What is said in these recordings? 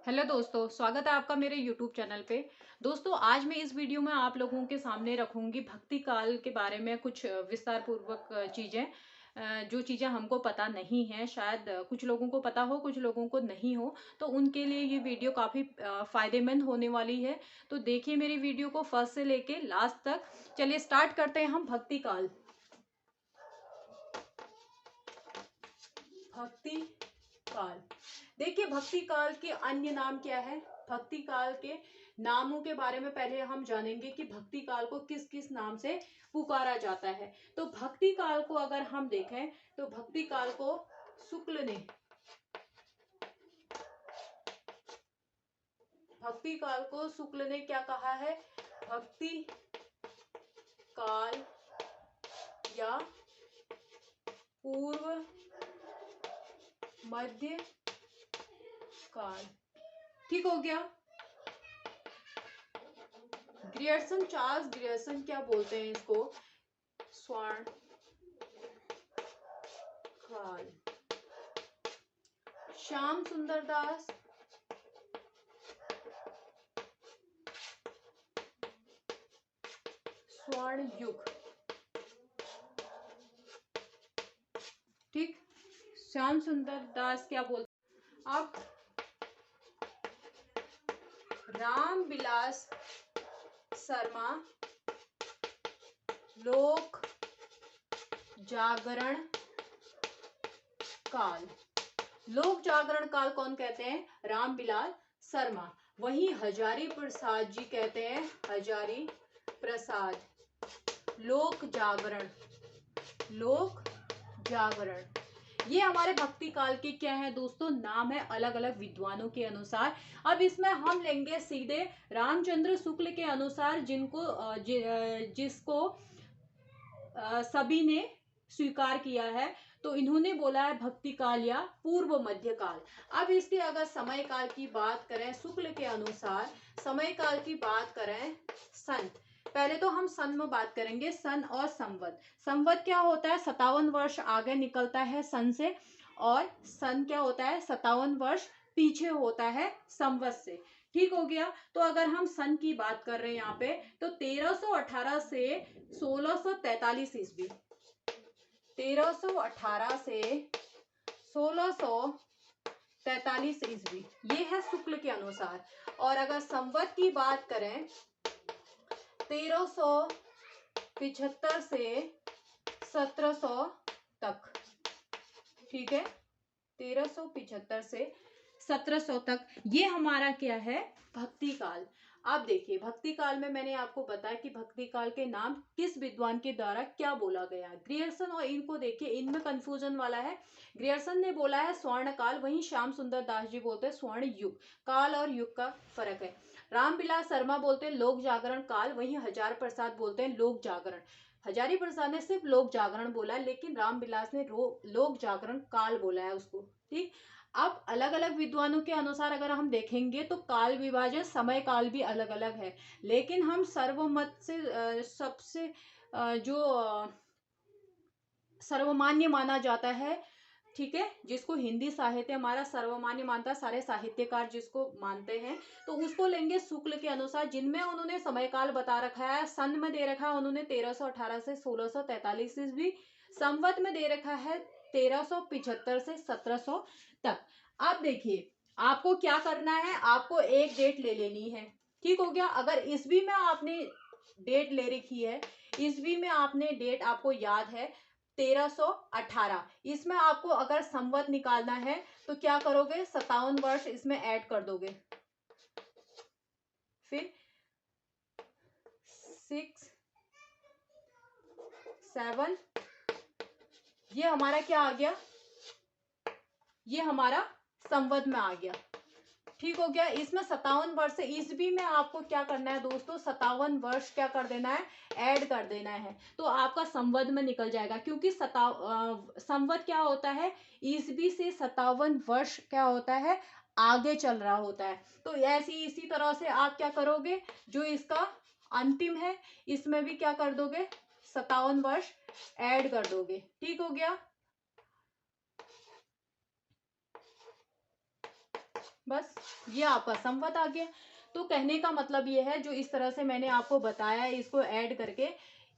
Hello दोस्तों, स्वागत है आपका मेरे यूट्यूब चैनल पे। दोस्तों, आज मैं इस वीडियो में आप लोगों के सामने रखूंगी भक्ति काल के बारे में कुछ विस्तार पूर्वक चीज़ें, जो चीज़ें हमको पता नहीं है। शायद कुछ लोगों को पता हो, कुछ लोगों को नहीं हो, तो उनके लिए ये वीडियो काफ़ी फ़ायदेमंद होने वाली है। तो देखिए मेरी वीडियो को फर्स्ट से लेके लास्ट तक। चलिए स्टार्ट करते हैं हम भक्ति काल। भक्ति काल, देखिए भक्ति काल के अन्य नाम क्या है। भक्ति काल के नामों के बारे में पहले हम जानेंगे कि भक्ति काल को किस किस नाम से पुकारा जाता है। तो भक्ति काल को अगर हम देखें तो भक्ति काल को शुक्ल ने भक्ति काल को शुक्ल ने क्या कहा है? भक्ति काल या पूर्व मध्य काल। ठीक हो गया। ग्रियर्सन, चार्ल्स ग्रियर्सन क्या बोलते हैं इसको? स्वर्ण काल। श्याम सुंदर दास स्वर्ण युग। ठीक, श्याम सुंदर दास क्या बोलते? अब राम विलास शर्मा लोक जागरण काल। लोक जागरण काल कौन कहते हैं? रामविलास शर्मा। वहीं हजारी प्रसाद जी कहते हैं, हजारी प्रसाद लोक जागरण। लोक जागरण ये हमारे भक्ति काल के क्या है दोस्तों? नाम है, अलग अलग विद्वानों के अनुसार। अब इसमें हम लेंगे सीधे रामचंद्र शुक्ल के अनुसार, जिसको सभी ने स्वीकार किया है। तो इन्होंने बोला है भक्ति काल या पूर्व मध्य काल। अब इसके अगर समय काल की बात करें शुक्ल के अनुसार, समय काल की बात करें सन। पहले तो हम सन में बात करेंगे, सन और संवत। संवत क्या होता है? 57 वर्ष आगे निकलता है सन से, और सन क्या होता है? 57 वर्ष पीछे होता है संवत से। ठीक हो गया। तो अगर हम सन की बात कर रहे हैं यहाँ पे, तो 1318 से 1643 ईस्वी। 1318 से 1643 ईस्वी ये है शुक्ल के अनुसार। और अगर संवत की बात करें 1375 से 1700 तक। ठीक है, 1375 से 1700 तक ये हमारा क्या है? भक्ति काल। अब देखिए भक्ति काल में मैंने आपको बताया कि भक्ति काल के नाम किस विद्वान के द्वारा क्या बोला गया। ग्रियर्सन और इनको देखिए, इनमें कंफ्यूजन वाला है। ग्रियर्सन ने बोला है स्वर्ण काल, वहीं श्याम सुंदर दास जी बोलते हैं स्वर्ण युग। काल और युग का फर्क है। रामविलास शर्मा बोलते हैं लोक जागरण काल, वहीं हजार प्रसाद बोलते हैं लोक जागरण। हजारी प्रसाद ने सिर्फ लोक जागरण बोला है, लेकिन रामविलास ने लोक जागरण काल बोला है उसको। ठीक, अब अलग अलग विद्वानों के अनुसार अगर हम देखेंगे तो काल विभाजन, समय काल भी अलग अलग है। लेकिन हम सर्वमत से सबसे जो सर्वमान्य माना जाता है, ठीक है, जिसको हिंदी साहित्य हमारा सर्वमान्य मानता है, सारे साहित्यकार जिसको मानते हैं, तो उसको लेंगे शुक्ल के अनुसार, जिनमें उन्होंने समय काल बता रखा है। सन में दे रखा है उन्होंने 1318 से 1643 ईस्वी। संवत में दे रखा है 1375 से 1700 तक। अब देखिए आपको क्या करना है, आपको एक डेट ले लेनी है। ठीक हो गया। अगर ईस्वी में आपने डेट ले रखी है, ईस्वी में आपने डेट आपको याद है 1318, इसमें आपको अगर संवत निकालना है तो क्या करोगे? 57 वर्ष इसमें ऐड कर दोगे। फिर 6 7, ये हमारा क्या आ गया? ये हमारा संवत में आ गया। ठीक हो गया। इसमें 57 वर्ष से ईस्वी में आपको क्या करना है दोस्तों? 57 वर्ष क्या कर देना है? ऐड कर देना है। तो आपका संवत में निकल जाएगा, क्योंकि संवत क्या होता है? ईस्वी से 57 वर्ष क्या होता है? आगे चल रहा होता है। तो ऐसी इसी तरह से आप क्या करोगे? जो इसका अंतिम है इसमें भी क्या कर दोगे? 57 वर्ष ऐड कर दोगे। ठीक हो गया। बस ये आपका संवत आ गया। तो कहने का मतलब ये है, जो इस तरह से मैंने आपको बताया है, इसको ऐड करके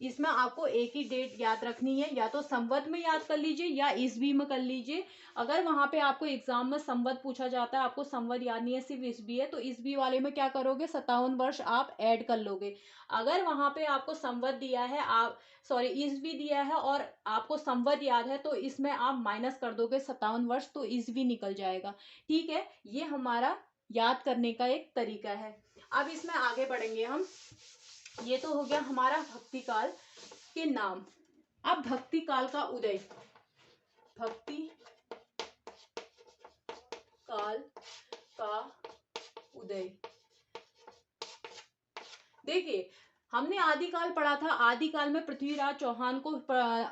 इसमें आपको एक ही डेट याद रखनी है, या तो संवत में याद कर लीजिए या ईस्वी में कर लीजिए। अगर वहां पे आपको एग्जाम में संवत पूछा जाता है, आपको संवत याद नहीं है, सिर्फ ईस्वी है, तो ईस्वी वाले में क्या करोगे, 57 वर्ष आप ऐड कर लोगे। अगर वहां पे आपको संवत दिया है, आप सॉरी ईस्वी दिया है और आपको संवत याद है, तो इसमें आप माइनस कर दोगे 57 वर्ष, तो ईस्वी निकल जाएगा। ठीक है, ये हमारा याद करने का एक तरीका है। अब इसमें आगे बढ़ेंगे हम। ये तो हो गया हमारा भक्ति काल के नाम। अब भक्ति काल का उदय, भक्ति काल का उदय। देखिए, हमने आदिकाल पढ़ा था। आदिकाल में पृथ्वीराज चौहान को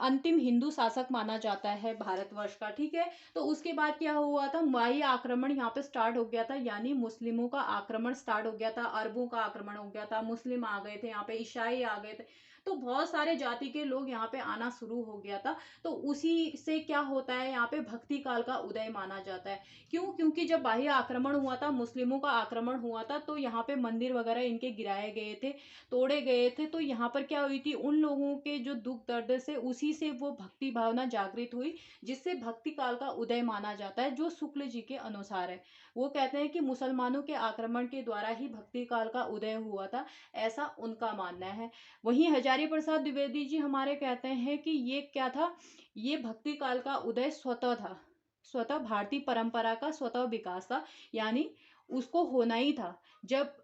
अंतिम हिंदू शासक माना जाता है भारतवर्ष का। ठीक है, तो उसके बाद क्या हुआ था, बाह्य आक्रमण यहाँ पे स्टार्ट हो गया था, यानी मुस्लिमों का आक्रमण स्टार्ट हो गया था, अरबों का आक्रमण हो गया था, मुस्लिम आ गए थे यहाँ पे, ईसाई आ गए थे, तो बहुत सारे जाति के लोग यहाँ पे आना शुरू हो गया था। तो उसी से क्या होता है, यहाँ पे भक्ति काल का उदय माना जाता है। क्यों? क्योंकि जब बाह्य आक्रमण हुआ था, मुस्लिमों का आक्रमण हुआ था, तो यहाँ पे मंदिर वगैरह इनके गिराए गए थे, तोड़े गए थे। तो यहाँ पर क्या हुई थी, उन लोगों के जो दुख दर्द से, उसी से वो भक्ति भावना जागृत हुई, जिससे भक्ति काल का उदय माना जाता है, जो शुक्ल जी के अनुसार है। वो कहते हैं कि मुसलमानों के आक्रमण के द्वारा ही भक्ति काल का उदय हुआ था, ऐसा उनका मानना है। वहीं हजारी प्रसाद द्विवेदी जी हमारे कहते हैं कि ये क्या था, ये भक्ति काल का उदय स्वतः था, स्वतः भारतीय परंपरा का स्वतः विकास था, यानी उसको होना ही था। जब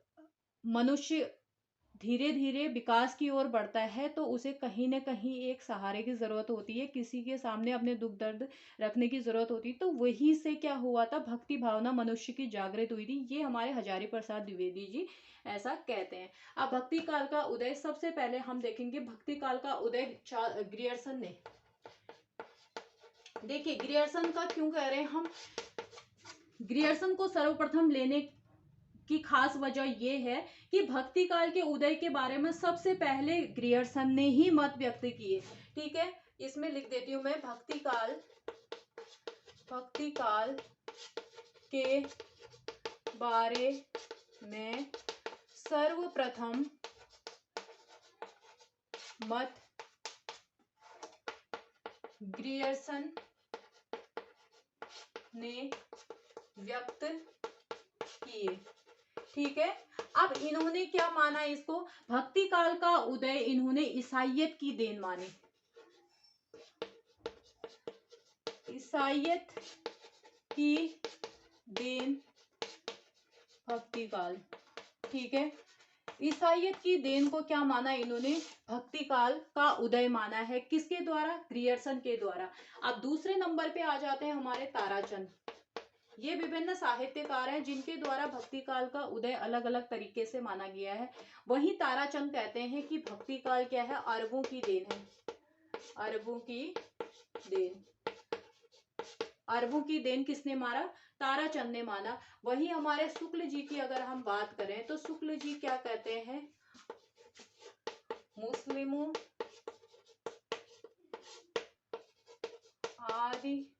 मनुष्य धीरे धीरे विकास की ओर बढ़ता है, तो उसे कहीं ना कहीं एक सहारे की जरूरत होती है, किसी के सामने अपने दुख दर्द रखने की जरूरत होती है। तो वही से क्या हुआ था, भक्ति भावना मनुष्य की जागृत हुई थी। ये हमारे हजारी प्रसाद द्विवेदी जी ऐसा कहते हैं। अब भक्ति काल का उदय, सबसे पहले हम देखेंगे भक्ति काल का उदय ग्रियर्सन ने। देखिए, ग्रियर्सन का क्यों कह रहे हैं हम, ग्रियर्सन को सर्वप्रथम लेने की खास वजह यह है कि भक्ति काल के उदय के बारे में सबसे पहले ग्रियर्सन ने ही मत व्यक्त किए। ठीक है, इसमें लिख देती हूं मैं, भक्ति काल के बारे में सर्वप्रथम मत ग्रियर्सन ने व्यक्त किए। ठीक है, अब इन्होंने क्या माना, इसको भक्ति काल का उदय इन्होंने ईसाइयत की देन मानी, ईसाइयत की देन भक्ति काल। ठीक है, ईसाइयत की देन को क्या माना इन्होंने, भक्ति काल का उदय माना है। किसके द्वारा, ग्रियर्सन के द्वारा। अब दूसरे नंबर पे आ जाते हैं हमारे ताराचंद। ये विभिन्न साहित्यकार हैं जिनके द्वारा भक्ति काल का उदय अलग अलग तरीके से माना गया है। वहीं ताराचंद कहते हैं कि भक्ति काल क्या है, अरबों की देन है, अरबों की देन। अरबों की देन किसने माना, ताराचंद ने माना। वहीं हमारे शुक्ल जी की अगर हम बात करें, तो शुक्ल जी क्या कहते हैं, मुस्लिमों आदि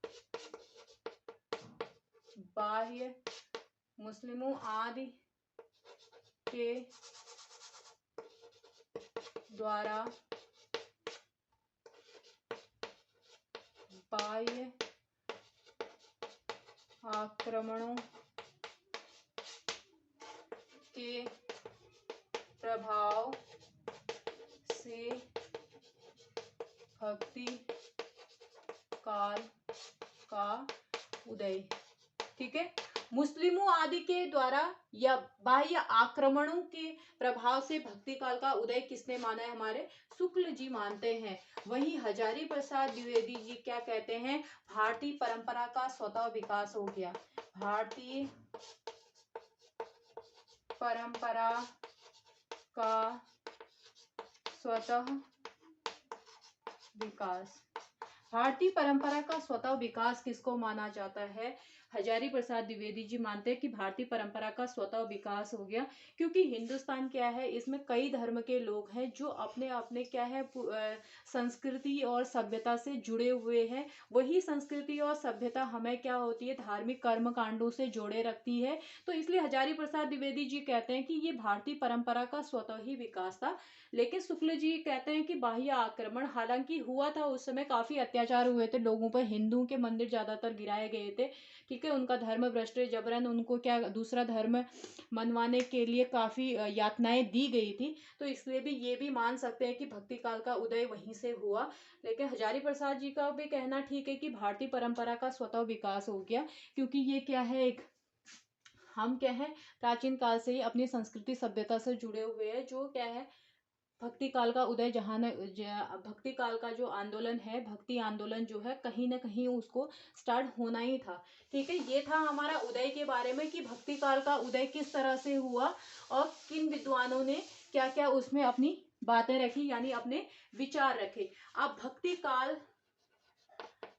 बाह्य, मुस्लिमों आदि के द्वारा बाह्य आक्रमणों के प्रभाव से भक्ति काल का उदय। ठीक है, मुस्लिमों आदि के द्वारा या बाह्य आक्रमणों के प्रभाव से भक्ति काल का उदय किसने माना है, हमारे शुक्ल जी मानते हैं। वहीं हजारी प्रसाद द्विवेदी जी क्या कहते हैं, भारतीय परंपरा का स्वतः विकास हो गया, भारतीय परंपरा का स्वतः विकास। भारतीय परंपरा का स्वतः विकास किसको माना जाता है, हजारी प्रसाद द्विवेदी जी मानते हैं कि भारतीय परंपरा का स्वतः विकास हो गया, क्योंकि हिंदुस्तान क्या है, इसमें कई धर्म के लोग हैं जो अपने अपने क्या है संस्कृति और सभ्यता से जुड़े हुए हैं। वही संस्कृति और सभ्यता हमें क्या होती है, धार्मिक कर्म कांडों से जोड़े रखती है। तो इसलिए हजारी प्रसाद द्विवेदी जी कहते हैं कि ये भारतीय परंपरा का स्वतः ही विकास था। लेकिन शुक्ल जी कहते हैं कि बाह्य आक्रमण हालांकि हुआ था, उस समय काफी अत्याचार हुए थे लोगों पर, हिंदुओं के मंदिर ज्यादातर गिराए गए थे, ठीक है, उनका धर्म भ्रष्ट जबरन उनको क्या दूसरा धर्म मनवाने के लिए काफी यातनाएं दी गई थी। तो इसलिए भी ये भी मान सकते हैं कि भक्ति काल का उदय वहीं से हुआ। लेकिन हजारी प्रसाद जी का भी कहना ठीक है कि भारतीय परंपरा का स्वतः विकास हो गया, क्योंकि ये क्या है, एक हम क्या है प्राचीन काल से ही अपनी संस्कृति सभ्यता से जुड़े हुए हैं। जो क्या है भक्ति काल का उदय भक्ति काल का जो आंदोलन है, भक्ति आंदोलन जो है, कहीं ना कहीं उसको स्टार्ट होना ही था, ठीक है। ये था हमारा उदय के बारे में कि भक्ति काल का उदय किस तरह से हुआ और किन विद्वानों ने क्या क्या उसमें अपनी बातें रखी, यानी अपने विचार रखे। अब भक्ति काल,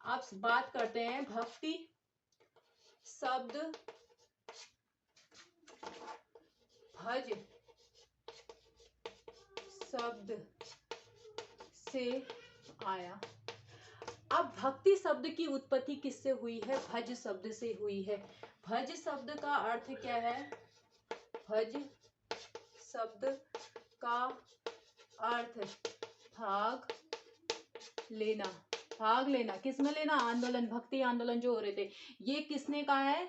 आप बात करते हैं भक्ति शब्द भज शब्द से आया। अब भक्ति शब्द की उत्पत्ति किससे हुई है, भज शब्द से हुई है। भज शब्द का अर्थ क्या है, भज शब्द का अर्थ भाग लेना। भाग लेना, किसमें लेना, आंदोलन, भक्ति आंदोलन जो हो रहे थे। ये किसने कहा है,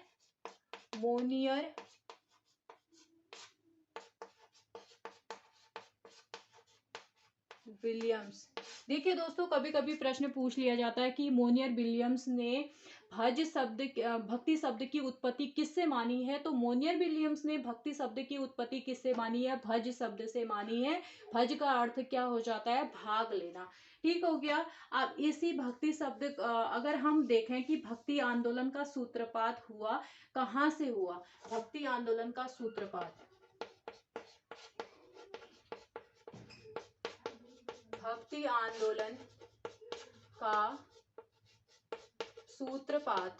मोनियर विलियम्स। देखिए दोस्तों, कभी कभी प्रश्न पूछ लिया जाता है कि मोनियर विलियम्स ने भज शब्द भक्ति शब्द की उत्पत्ति किससे मानी है। तो मोनियर विलियम्स ने भक्ति शब्द की उत्पत्ति किससे मानी है, भज शब्द से मानी है। भज का अर्थ क्या हो जाता है, भाग लेना, ठीक हो गया। अब इसी भक्ति शब्द अगर हम देखें कि भक्ति आंदोलन का सूत्रपात हुआ कहाँ से हुआ, भक्ति आंदोलन का सूत्रपात, भक्ति आंदोलन का सूत्रपात,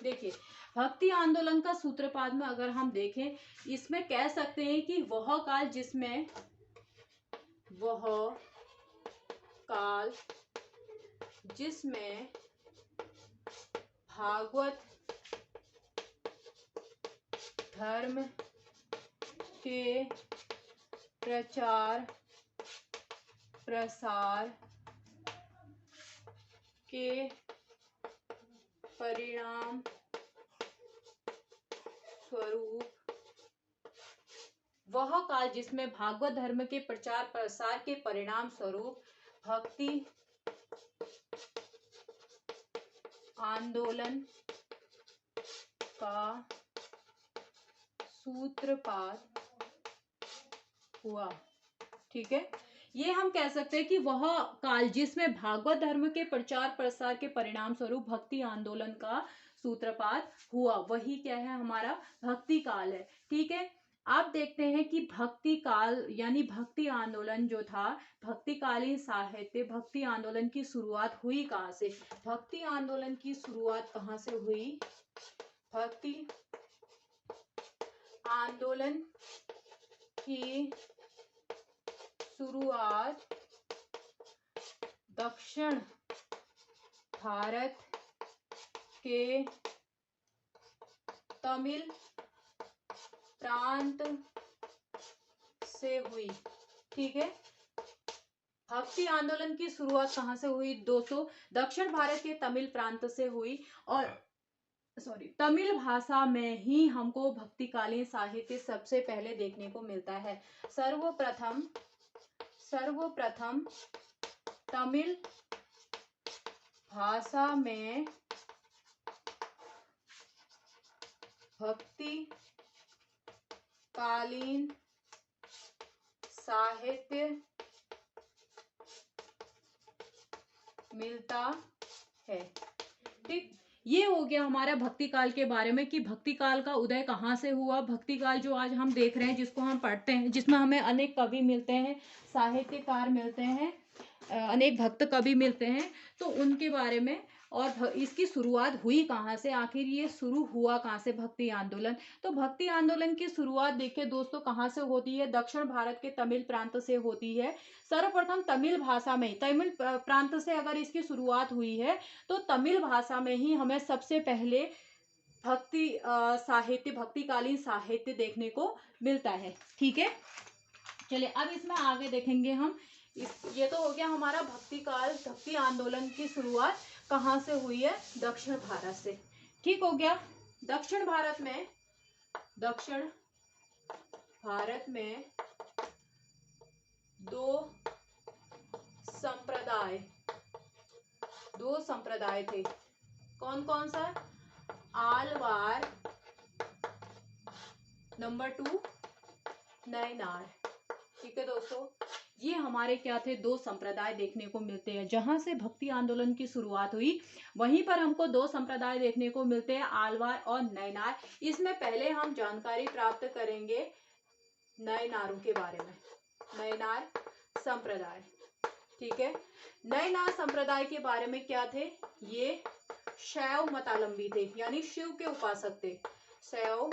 देखिए भक्ति आंदोलन का सूत्रपात में अगर हम देखें, इसमें कह सकते हैं कि वह काल जिसमें भागवत धर्म के प्रचार प्रसार के परिणाम स्वरूप, वह काल जिसमें भागवत धर्म के प्रचार प्रसार के परिणाम स्वरूप भक्ति आंदोलन का सूत्रपात हुआ, ठीक है। ये हम कह सकते हैं कि वह काल जिसमें भागवत धर्म के प्रचार प्रसार के परिणाम स्वरूप भक्ति आंदोलन का सूत्रपात हुआ, वही क्या है, हमारा भक्ति काल है, ठीक है। आप देखते हैं कि भक्ति काल यानी भक्ति आंदोलन जो था, भक्तिकालीन साहित्य, भक्ति आंदोलन की शुरुआत हुई कहाँ से, भक्ति आंदोलन की शुरुआत कहाँ से हुई, भक्ति आंदोलन की शुरुआत दक्षिण भारत के तमिल प्रांत से हुई, ठीक है। भक्ति आंदोलन की शुरुआत कहाँ से हुई दोस्तों, दक्षिण भारत के तमिल प्रांत से हुई। और तमिल भाषा में ही हमको भक्तिकालीन साहित्य सबसे पहले देखने को मिलता है। सर्वप्रथम तमिल भाषा में भक्ति कालीन साहित्य मिलता है, ठीक। ये हो गया हमारा भक्ति काल के बारे में कि भक्ति काल का उदय कहाँ से हुआ। भक्ति काल जो आज हम देख रहे हैं, जिसको हम पढ़ते हैं, जिसमें हमें अनेक कवि मिलते हैं, साहित्यकार मिलते हैं, अनेक भक्त कवि मिलते हैं, तो उनके बारे में और इसकी शुरुआत हुई कहाँ से, आखिर ये शुरू हुआ कहाँ से भक्ति आंदोलन? तो भक्ति आंदोलन की शुरुआत देखिए दोस्तों कहाँ से होती है, दक्षिण भारत के तमिल प्रांत से होती है। सर्वप्रथम तमिल भाषा में, तमिल प्रांत से अगर इसकी शुरुआत हुई है तो तमिल भाषा में ही हमें सबसे पहले भक्ति साहित्य, भक्तिकालीन साहित्य देखने को मिलता है। ठीक है, चलिए अब इसमें आगे देखेंगे हम। ये तो हो गया हमारा भक्ति काल, भक्ति आंदोलन की शुरुआत कहाँ से हुई है, दक्षिण भारत से। ठीक हो गया। दक्षिण भारत में दो संप्रदाय थे। कौन कौन सा? आलवार, नंबर 2 नैनार। ठीक है दोस्तों, ये हमारे क्या थे, दो संप्रदाय देखने को मिलते हैं। जहां से भक्ति आंदोलन की शुरुआत हुई वहीं पर हमको दो संप्रदाय देखने को मिलते हैं, आलवार और नैनार। इसमें पहले हम जानकारी प्राप्त करेंगे नैनारों के बारे में, नैनार संप्रदाय। ठीक है, नैनार संप्रदाय के बारे में क्या थे, ये शैव मतावलंबी थे, यानी शिव के उपासक थे, शैव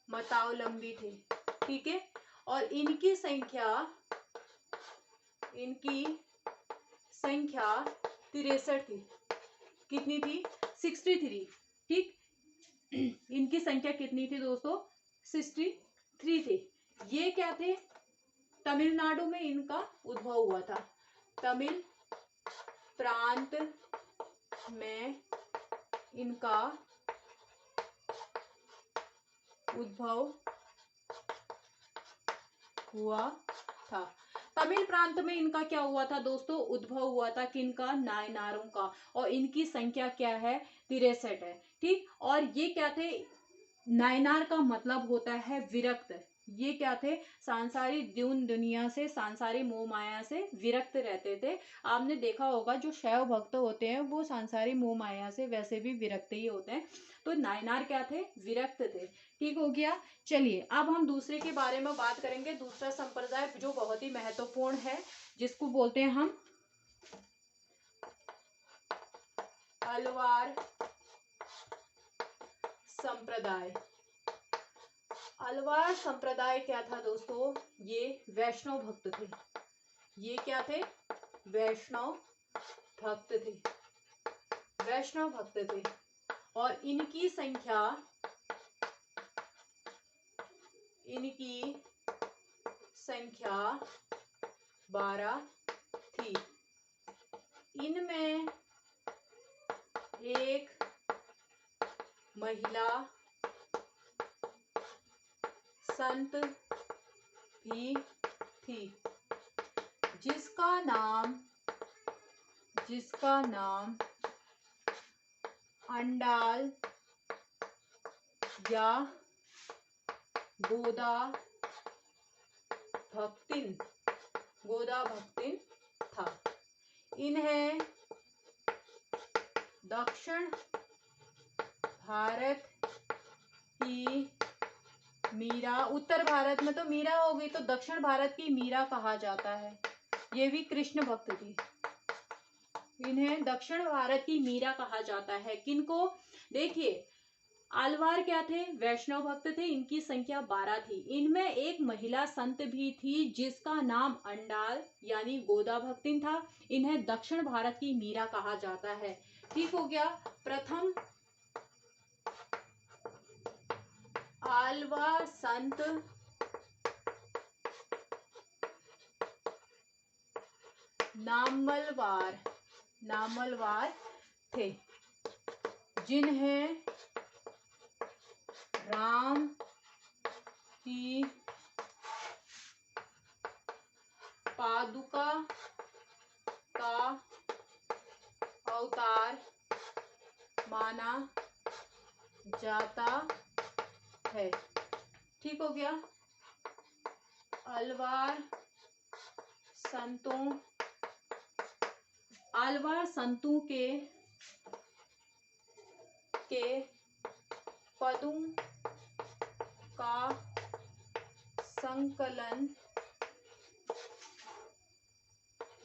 मतावलंबी थे। ठीक है, और इनकी संख्या 63 थी। कितनी थी? 63। ठीक, इनकी संख्या कितनी थी दोस्तों? 63 थे। ये क्या थे? तमिलनाडु में इनका उद्भव हुआ था। तमिल प्रांत में इनका उद्भव हुआ था। तमिल प्रांत में इनका क्या हुआ था दोस्तों? उद्भव हुआ था किनका? नायनारों का। और इनकी संख्या क्या है? 63 है। ठीक, और ये क्या थे? नायनार का मतलब होता है विरक्त। ये क्या थे? सांसारिक दुनिया से, सांसारिक मोह माया से विरक्त रहते थे। आपने देखा होगा जो शैव भक्त होते हैं वो सांसारिक मोह माया से वैसे भी विरक्त ही होते हैं। तो नायनार क्या थे? विरक्त थे। ठीक हो गया। चलिए अब हम दूसरे के बारे में बात करेंगे। दूसरा संप्रदाय जो बहुत ही महत्वपूर्ण है, जिसको बोलते हैं हम अलवार संप्रदाय। अलवार संप्रदाय क्या था दोस्तों? ये वैष्णव भक्त थे। ये क्या थे? वैष्णव भक्त थे। वैष्णव भक्त थे और इनकी संख्या 12 थी। इनमें एक महिला संत भी थी, जिसका नाम अंडाल या गोदा भक्तिन था। इन्हें दक्षिण भारत की मीरा, उत्तर भारत में तो मीरा हो गई, तो दक्षिण भारत की मीरा कहा जाता है। ये भी कृष्ण भक्त थी। इन्हें दक्षिण भारत की मीरा कहा जाता है। किनको? देखिए, आलवार क्या थे? वैष्णव भक्त थे। इनकी संख्या 12 थी। इनमें एक महिला संत भी थी जिसका नाम अंडाल यानी गोदा भक्तिन था। इन्हें दक्षिण भारत की मीरा कहा जाता है। ठीक हो गया। प्रथम आलवा संत नामलवार थे, जिन्हें राम की पादुका का अवतार माना जाता है। ठीक हो गया। आलवार संतों के पदों का संकलन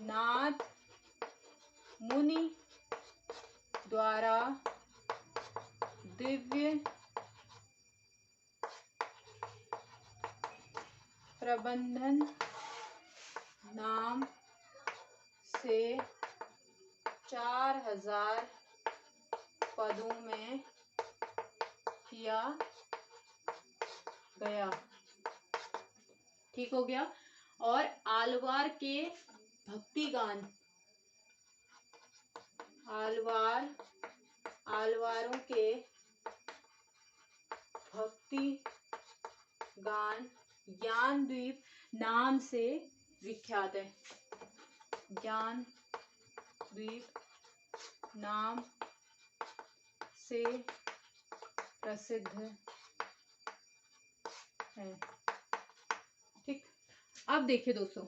नाथ मुनि द्वारा दिव्य प्रबंधन नाम से 4000 पदों में किया गया। ठीक हो गया। और आलवार के भक्ति गान, आलवारों के भक्ति गान ज्ञानद्वीप नाम से विख्यात है। ज्ञानद्वीप नाम से प्रसिद्ध है। ठीक। अब देखिए दोस्तों,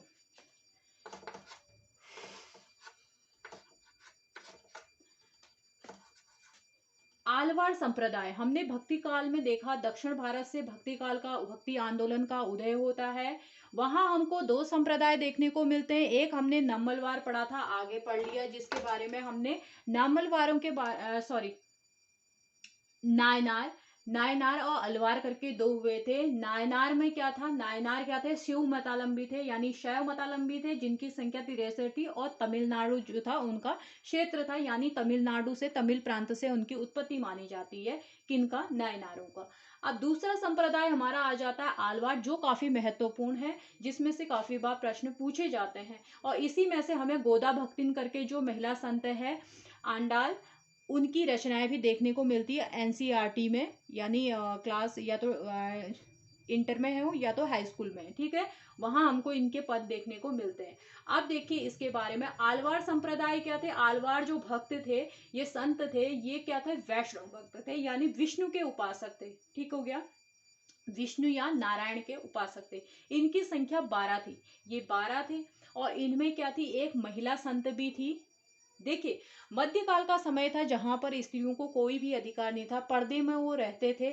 आलवार संप्रदाय हमने भक्ति काल में देखा, दक्षिण भारत से भक्ति आंदोलन का उदय होता है। वहां हमको दो संप्रदाय देखने को मिलते हैं। एक हमने नम्मलवार पढ़ा था, आगे पढ़ लिया, जिसके बारे में हमने नामलवारों के नायनार और अलवार करके दो हुए थे। नायनार में क्या था, नायनार क्या थे, शिव मतालंबी थे, यानी शैव मतालंबी थे, जिनकी संख्या 63 थी। और तमिलनाडु जो था उनका क्षेत्र था, यानी तमिलनाडु से, तमिल प्रांत से उनकी उत्पत्ति मानी जाती है। किनका, नायनारों का। अब दूसरा संप्रदाय हमारा आ जाता है आलवार, जो काफी महत्वपूर्ण है, जिसमें से काफी बार प्रश्न पूछे जाते हैं। और इसी में से हमें गोदा भक्तिन करके जो महिला संत है आंडाल, उनकी रचनाएं भी देखने को मिलती है एनसीईआरटी में, यानी क्लास या तो इंटर में हो या तो हाई स्कूल में। ठीक है, वहां हमको इनके पद देखने को मिलते हैं। अब देखिए इसके बारे में, आलवार संप्रदाय क्या थे, आलवार जो भक्त थे, ये संत थे, ये क्या थे, वैष्णव भक्त थे, यानी विष्णु के उपासक थे। ठीक हो गया, विष्णु या नारायण के उपासक थे। इनकी संख्या 12 थी, ये 12 थे। और इनमें क्या थी, एक महिला संत भी थी। देखिए, मध्यकाल का समय था जहां पर स्त्रियों को कोई भी अधिकार नहीं था, पर्दे में वो रहते थे।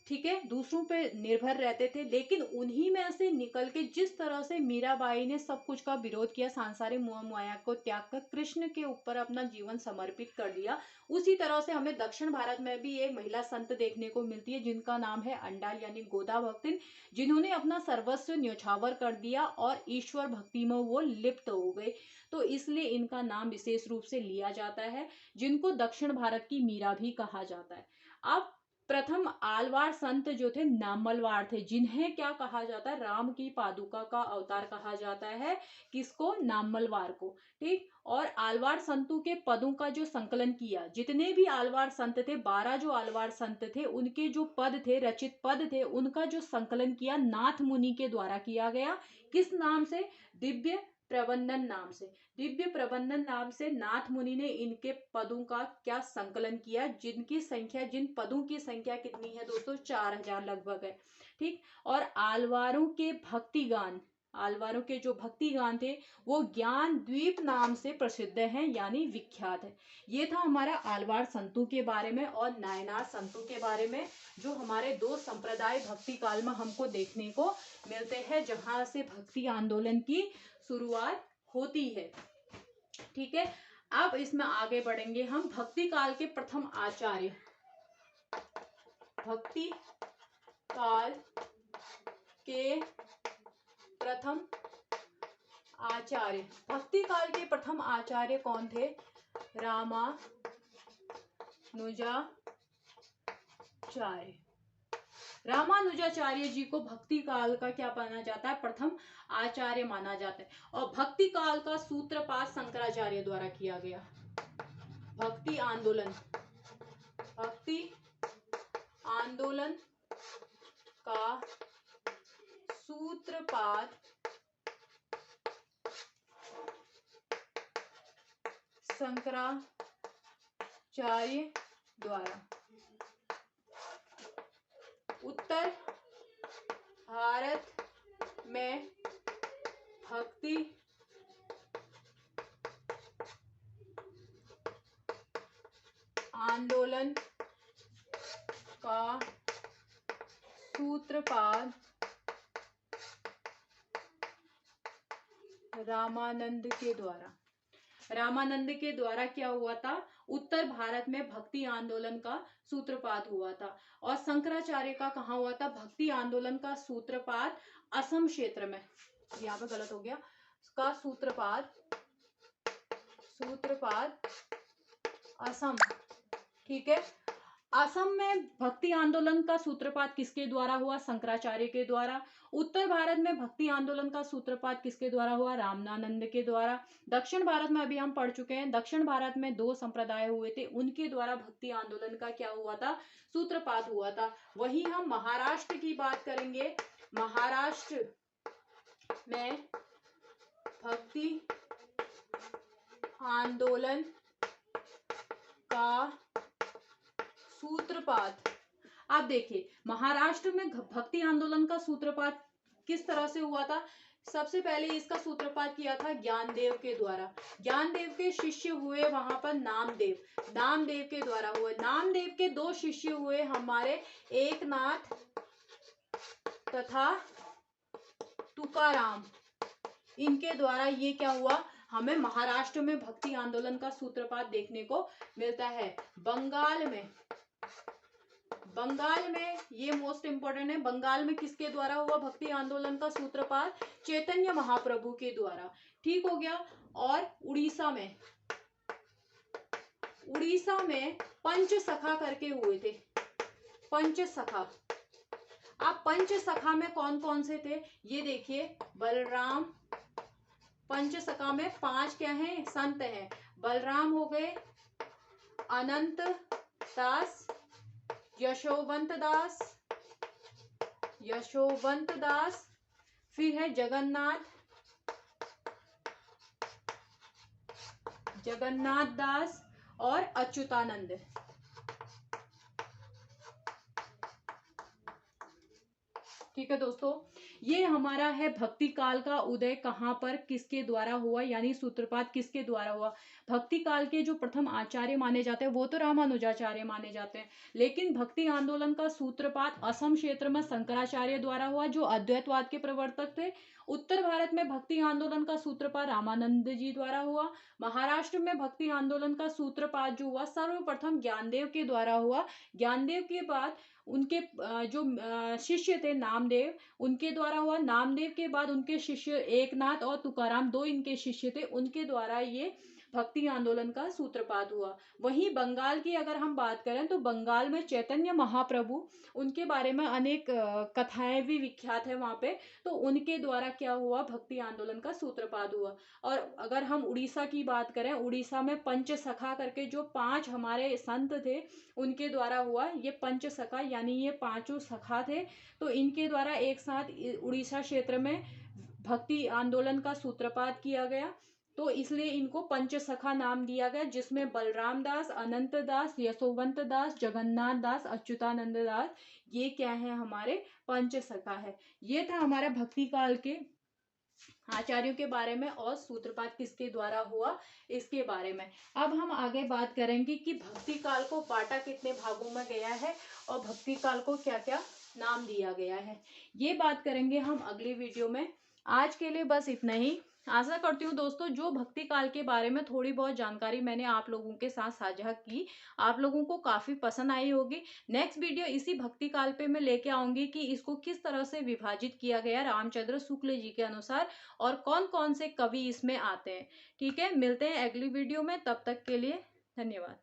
ठीक है, दूसरों पे निर्भर रहते थे। लेकिन उन्हीं में से निकल के जिस तरह से मीराबाई ने सब कुछ का विरोध किया, सांसारिक मोह माया को त्याग कर कृष्ण के ऊपर अपना जीवन समर्पित कर दिया, उसी तरह से हमें दक्षिण भारत में भी एक महिला संत देखने को मिलती है, जिनका नाम है अंडाल, यानी गोदा भक्तिन, जिन्होंने अपना सर्वस्व न्यौछावर कर दिया और ईश्वर भक्ति में वो लिप्त हो गए। तो इसलिए इनका नाम विशेष रूप से लिया जाता है, जिनको दक्षिण भारत की मीरा भी कहा जाता है। अब प्रथम आलवार संत जो थे नामलवार थे, जिन्हें क्या कहा जाता है, राम की पादुका का अवतार कहा जाता है। किसको, नामलवार को। ठीक। और आलवार संतों के पदों का जो संकलन किया, जितने भी आलवार संत थे, 12 जो आलवार संत थे, उनके जो पद थे, रचित पद थे, उनका जो संकलन किया नाथ मुनि के द्वारा किया गया। किस नाम से, दिव्य प्रबंधन नाम से। दिव्य प्रबंधन नाम से नाथ मुनि ने इनके पदों का क्या संकलन किया, जिनकी संख्या, जिन पदों की संख्या कितनी है दोस्तों, 4000 लगभग है। ठीक। और आलवारों के भक्ति गान, आलवारों के जो भक्ति गान थे, वो ज्ञान द्वीप नाम से प्रसिद्ध है, यानी विख्यात है। ये था हमारा आलवार संतों के बारे में और नायनार संतों के बारे में, जो हमारे दो संप्रदाय भक्ति काल में हमको देखने को मिलते हैं, जहां से भक्ति आंदोलन की शुरुआत होती है। ठीक है, अब इसमें आगे बढ़ेंगे हम। भक्ति काल के प्रथम आचार्य, भक्ति काल के प्रथम आचार्य, भक्ति काल के प्रथम आचार्य कौन थे, रामानुजाचार्य। रामानुजाचार्य जी को भक्ति काल का क्या माना जाता है, प्रथम आचार्य माना जाता है। और भक्ति काल का सूत्रपात शंकराचार्य द्वारा किया गया। भक्ति आंदोलन का सूत्रपात शंकराचार्य द्वारा। उत्तर भारत में भक्ति आंदोलन का सूत्रपात रामानंद के द्वारा। रामानंद के द्वारा क्या हुआ था, उत्तर भारत में भक्ति आंदोलन का सूत्रपात हुआ था। और शंकराचार्य का कहाँ हुआ था, भक्ति आंदोलन का सूत्रपात असम क्षेत्र में, यहाँ पे गलत हो गया, का सूत्रपात असम, ठीक है। असम में भक्ति आंदोलन का सूत्रपात किसके द्वारा हुआ, शंकराचार्य के द्वारा। उत्तर भारत में भक्ति आंदोलन का सूत्रपात किसके द्वारा हुआ, रामानंद के द्वारा। दक्षिण भारत में अभी हम पढ़ चुके हैं, दक्षिण भारत में 2 संप्रदाय हुए थे, उनके द्वारा भक्ति आंदोलन का क्या हुआ था, सूत्रपात हुआ था। वही हम महाराष्ट्र की बात करेंगे, महाराष्ट्र में भक्ति आंदोलन का सूत्रपात, आप देखिए महाराष्ट्र में भक्ति आंदोलन का सूत्रपात किस तरह से हुआ था। सबसे पहले इसका सूत्रपात किया था ज्ञानदेव के द्वारा। ज्ञानदेव के शिष्य हुए वहां पर नामदेव के द्वारा हुए। नामदेव के 2 शिष्य हुए हमारे, एकनाथ तथा तुकाराम। इनके द्वारा ये क्या हुआ, हमें महाराष्ट्र में भक्ति आंदोलन का सूत्रपात देखने को मिलता है। बंगाल में ये मोस्ट इंपोर्टेंट है, बंगाल में किसके द्वारा हुआ भक्ति आंदोलन का सूत्रपात, चैतन्य महाप्रभु के द्वारा, ठीक हो गया। और उड़ीसा में पंचसखा करके हुए थे, पंचसखा। अब पंचसखा में कौन कौन से थे, ये देखिए, बलराम, पंचसखा में 5 क्या हैं, संत हैं। बलराम हो गए, अनंत दास, यशोवंत दास, फिर है जगन्नाथ दास और अच्युतानंद। ठीक है दोस्तों, ये हमारा है भक्ति काल का उदय कहाँ पर किसके द्वारा हुआ, यानी सूत्रपात किसके द्वारा हुआ। भक्ति काल के जो प्रथम आचार्य माने जाते हैं वो तो रामानुजाचार्य माने जाते हैं, लेकिन भक्ति आंदोलन का सूत्रपात असम क्षेत्र में शंकराचार्य द्वारा हुआ, जो अद्वैतवाद के प्रवर्तक थे। उत्तर भारत में भक्ति आंदोलन का सूत्रपात रामानंद जी द्वारा हुआ। महाराष्ट्र में भक्ति आंदोलन का सूत्रपात जो हुआ सर्वप्रथम ज्ञानदेव के द्वारा हुआ। ज्ञानदेव के बाद उनके जो शिष्य थे नामदेव, उनके द्वारा हुआ। नामदेव के बाद उनके शिष्य एकनाथ और तुकाराम, 2 इनके शिष्य थे, उनके द्वारा ये भक्ति आंदोलन का सूत्रपात हुआ। वहीं बंगाल की अगर हम बात करें तो बंगाल में चैतन्य महाप्रभु, उनके बारे में अनेक कथाएं भी विख्यात है वहां पे, तो उनके द्वारा क्या हुआ, भक्ति आंदोलन का सूत्रपात हुआ। और अगर हम उड़ीसा की बात करें, उड़ीसा में पंचसखा करके जो 5 हमारे संत थे उनके द्वारा हुआ। ये पंचसखा यानी ये 5 सखा थे, तो इनके द्वारा एक साथ उड़ीसा क्षेत्र में भक्ति आंदोलन का सूत्रपात किया गया, तो इसलिए इनको पंचसखा नाम दिया गया, जिसमें बलराम दास, अनंत दास, यशोवंत दास, जगन्नाथ दास, अच्युतानंद दास, ये क्या है, हमारे पंचसखा है। ये था हमारा भक्ति काल के आचार्यों के बारे में और सूत्रपात किसके द्वारा हुआ इसके बारे में। अब हम आगे बात करेंगे कि भक्ति काल को बांटा कितने भागों में गया है और भक्ति काल को क्या क्या नाम दिया गया है, ये बात करेंगे हम अगली वीडियो में। आज के लिए बस इतना ही। आशा करती हूँ दोस्तों जो भक्ति काल के बारे में थोड़ी बहुत जानकारी मैंने आप लोगों के साथ साझा की, आप लोगों को काफी पसंद आई होगी। नेक्स्ट वीडियो इसी भक्ति काल पे मैं लेके आऊंगी कि इसको किस तरह से विभाजित किया गया रामचंद्र शुक्ल जी के अनुसार और कौन कौन से कवि इसमें आते हैं। ठीक है, मिलते हैं अगली वीडियो में, तब तक के लिए धन्यवाद।